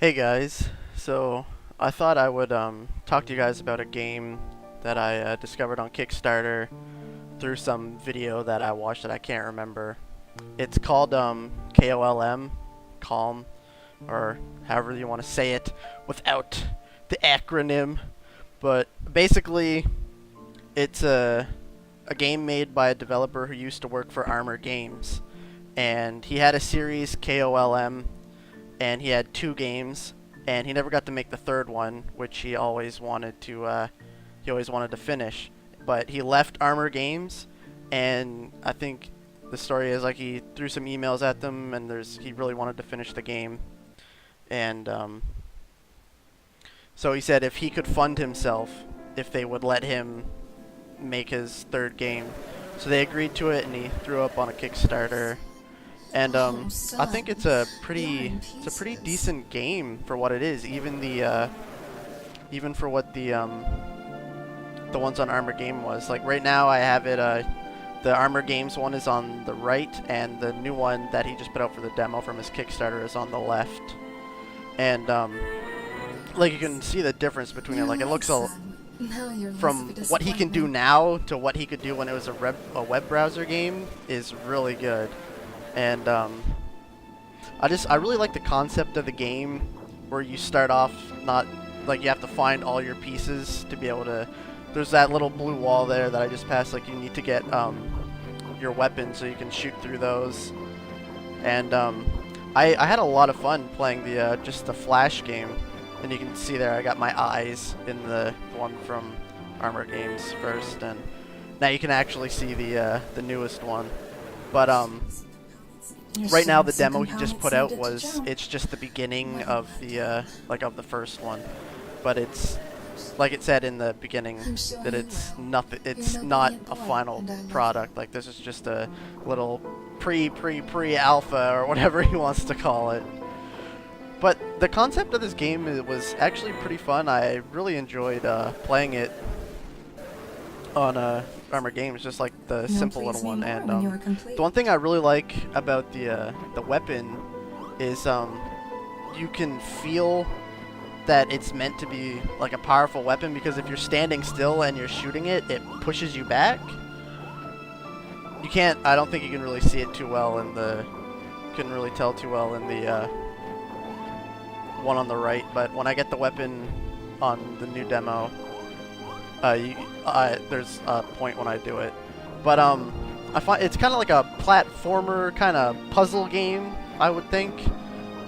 Hey guys, so I thought I would talk to you guys about a game that I discovered on Kickstarter through some video that I watched that I can't remember. It's called K.O.L.M, Calm, or however you want to say it without the acronym. But basically, it's a game made by a developer who used to work for Armor Games, and he had a series K.O.L.M, and he had two games, and he never got to make the third one, which he always wanted to finish. But he left Armor Games, and I think the story is like he threw some emails at them, and he really wanted to finish the game, and so he said if he could fund himself, if they would let him make his third game. So they agreed to it, and he threw up on a Kickstarter. And I think it's a pretty decent game for what it is. Even for what the ones on Armor Game was. Like right now, I have it. The Armor Games one is on the right, and the new one that he just put out for the demo from his Kickstarter is on the left. And like you can see the difference between it. Like it looks from what he can do now to what he could do when it was a web browser game is really good. And I really like the concept of the game where you start off not like you have to find all your pieces to be able to. There's that little blue wall there that I just passed. Like you need to get your weapons so you can shoot through those. And I had a lot of fun playing the just the Flash game, and you can see there I got my eyes in the one from Armor Games first, and now you can actually see the newest one. But right now the demo he just put out it's just the beginning of the of the first one, but it's like it said in the beginning that it's not a final product. Like this is just a little pre alpha or whatever he wants to call it. But the concept of this game was actually pretty fun. I really enjoyed playing it on Armor Games, just like the simple little one. And the one thing I really like about the weapon is you can feel that it's meant to be like a powerful weapon, because if you're standing still and you're shooting it, it pushes you back. You can't. I don't think you can really see it too well in the. Couldn't really tell too well in the one on the right. But when I get the weapon on the new demo, there's a point when I do it. But I find it's kind of like a platformer kind of puzzle game, I would think.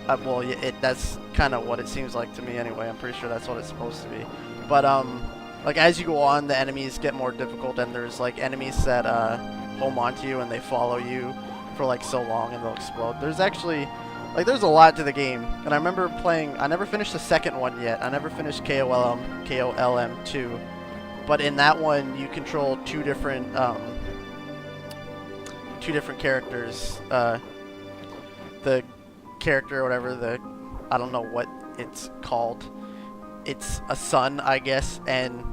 Well, that's kind of what it seems like to me anyway. I'm pretty sure that's what it's supposed to be. But like as you go on, the enemies get more difficult, and there's like enemies that home onto you and they follow you for like so long and they'll explode. There's actually there's a lot to the game, and I remember playing. I never finished the second one yet. I never finished K.O.L.M 2. But in that one, you control two different characters. The character, or whatever, I don't know what it's called. It's a son, I guess, and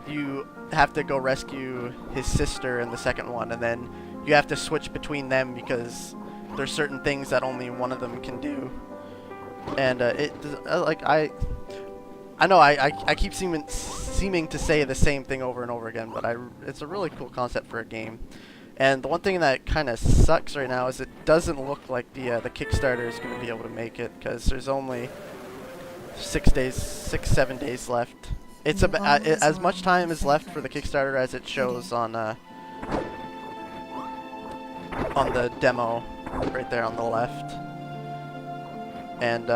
you have to go rescue his sister in the second one, and then you have to switch between them because there's certain things that only one of them can do. And I know I keep seeming to say the same thing over and over again, but it's a really cool concept for a game. And the one thing that kind of sucks right now is it doesn't look like the Kickstarter is going to be able to make it, because there's only 7 days left. It's as much time is left for the Kickstarter as it shows on the demo right there on the left. And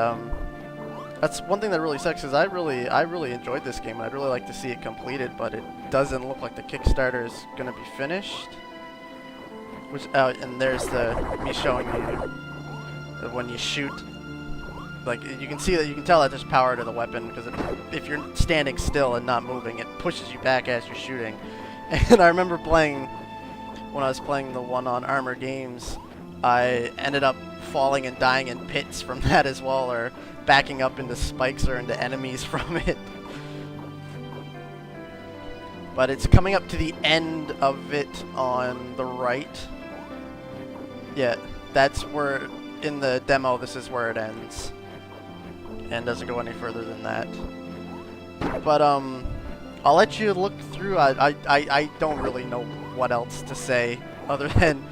that's one thing that really sucks, because I really enjoyed this game, and I'd really like to see it completed, but it doesn't look like the Kickstarter is going to be finished. And there's me showing you that when you shoot, like you can tell that there's power to the weapon, because if you're standing still and not moving, it pushes you back as you're shooting. And I remember when I was playing the one on Armor Games, I ended up falling and dying in pits from that as well, or backing up into spikes or into enemies from it. But it's coming up to the end of it on the right. Yeah, that's where, in the demo, this is where it ends. and doesn't go any further than that. But I'll let you look through. I don't really know what else to say other than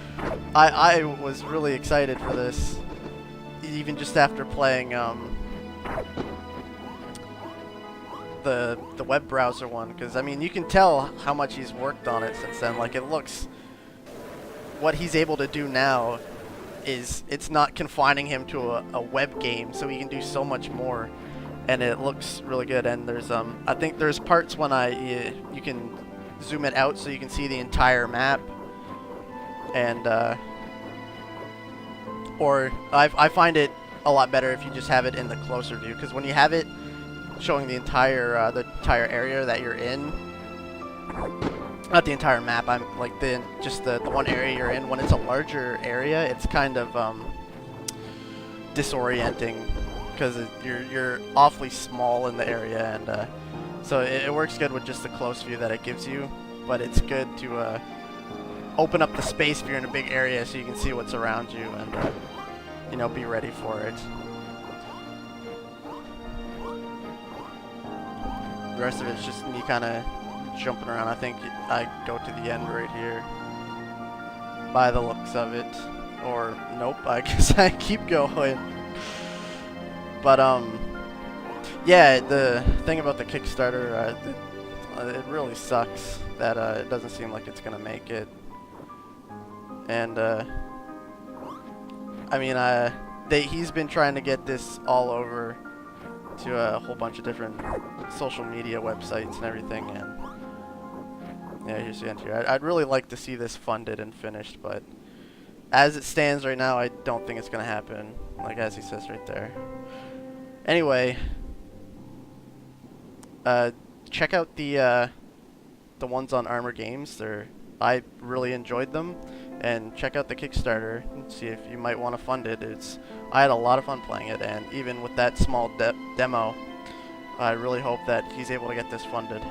I was really excited for this, even just after playing the web browser one, because I mean you can tell how much he's worked on it since then. Like, it looks, what he's able to do now is, it's not confining him to a web game, so he can do so much more, and it looks really good. And there's I think there's parts when you can zoom it out so you can see the entire map, and or I find it a lot better if you just have it in the closer view, because when you have it showing the entire area that you're in, not the entire map, I'm like just the one area you're in, when it's a larger area, it's kind of disorienting, because you're awfully small in the area, and so it works good with just the close view that it gives you, but it's good to open up the space if you're in a big area so you can see what's around you, and you know, be ready for it. The rest of it's just me kind of jumping around. I think I go to the end right here by the looks of it, or nope, I guess I keep going. But yeah, the thing about the Kickstarter, it really sucks that it doesn't seem like it's gonna make it. And I mean, he's been trying to get this all over to a whole bunch of different social media websites and everything, and yeah, here's the end here. I'd really like to see this funded and finished, but as it stands right now, I don't think it's gonna happen, like as he says right there. Anyway, check out the ones on Armor Games. I really enjoyed them, and check out the Kickstarter and see if you might want to fund it. I had a lot of fun playing it, and even with that small demo, I really hope that he's able to get this funded.